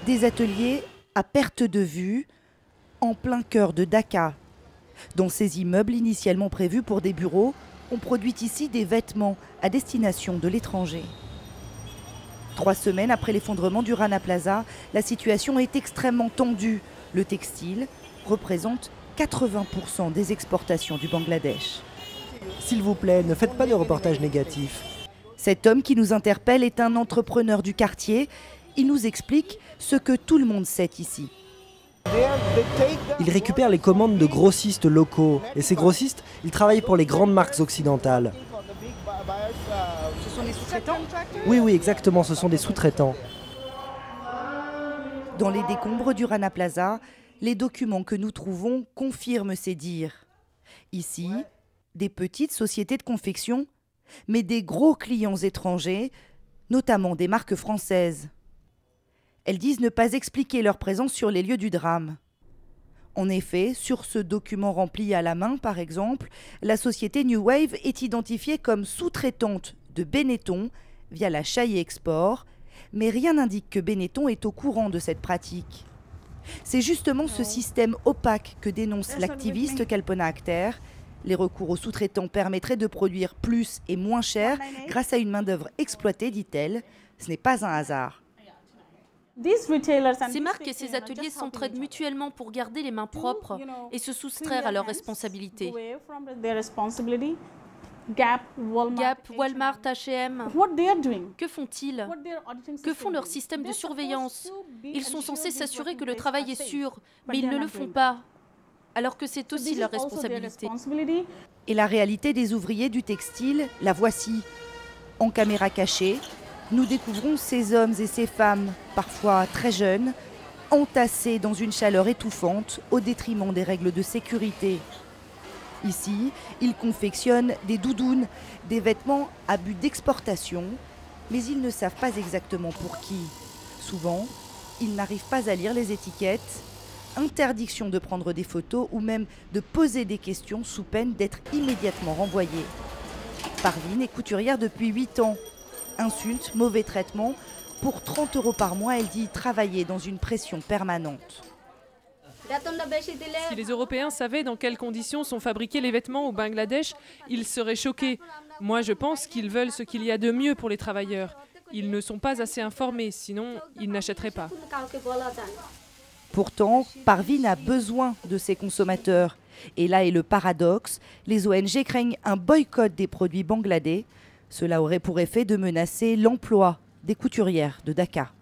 Des ateliers à perte de vue, en plein cœur de Dakar. Dans ces immeubles initialement prévus pour des bureaux, on produit ici des vêtements à destination de l'étranger. 3 semaines après l'effondrement du Rana Plaza, la situation est extrêmement tendue. Le textile représente 80% des exportations du Bangladesh. S'il vous plaît, ne faites pas de reportages négatifs. Cet homme qui nous interpelle est un entrepreneur du quartier. Il nous explique ce que tout le monde sait ici. Ils récupèrent les commandes de grossistes locaux. Et ces grossistes, ils travaillent pour les grandes marques occidentales. Ce sont des sous-traitants ? Oui, exactement, ce sont des sous-traitants. Dans les décombres du Rana Plaza, les documents que nous trouvons confirment ces dires. Ici, des petites sociétés de confection, mais des gros clients étrangers, notamment des marques françaises. Elles disent ne pas expliquer leur présence sur les lieux du drame. En effet, sur ce document rempli à la main, par exemple, la société New Wave est identifiée comme sous-traitante de Benetton via la Chaillé Export, mais rien n'indique que Benetton est au courant de cette pratique. C'est justement ce système opaque que dénonce l'activiste Kalpana Akhter. Les recours aux sous-traitants permettraient de produire plus et moins cher grâce à une main-d'œuvre exploitée, dit-elle. Ce n'est pas un hasard. Ces marques et ces ateliers s'entraident mutuellement pour garder les mains propres et se soustraire à leurs responsabilités. Gap, Walmart, H&M, que font-ils? Que font leurs systèmes de surveillance? Ils sont censés s'assurer que le travail est sûr, mais ils ne le font pas, alors que c'est aussi leur responsabilité. Et la réalité des ouvriers du textile, la voici. En caméra cachée, nous découvrons ces hommes et ces femmes, parfois très jeunes, entassés dans une chaleur étouffante au détriment des règles de sécurité. Ici, ils confectionnent des doudounes, des vêtements à but d'exportation, mais ils ne savent pas exactement pour qui. Souvent, ils n'arrivent pas à lire les étiquettes. Interdiction de prendre des photos ou même de poser des questions sous peine d'être immédiatement renvoyés. Parveen est couturière depuis 8 ans. Insultes, mauvais traitements. Pour 30 € par mois, elle dit travailler dans une pression permanente. Si les Européens savaient dans quelles conditions sont fabriqués les vêtements au Bangladesh, ils seraient choqués. Moi, je pense qu'ils veulent ce qu'il y a de mieux pour les travailleurs. Ils ne sont pas assez informés, sinon ils n'achèteraient pas. Pourtant, Parveen a besoin de ses consommateurs. Et là est le paradoxe, les ONG craignent un boycott des produits bangladais. Cela aurait pour effet de menacer l'emploi des couturières de Dakar.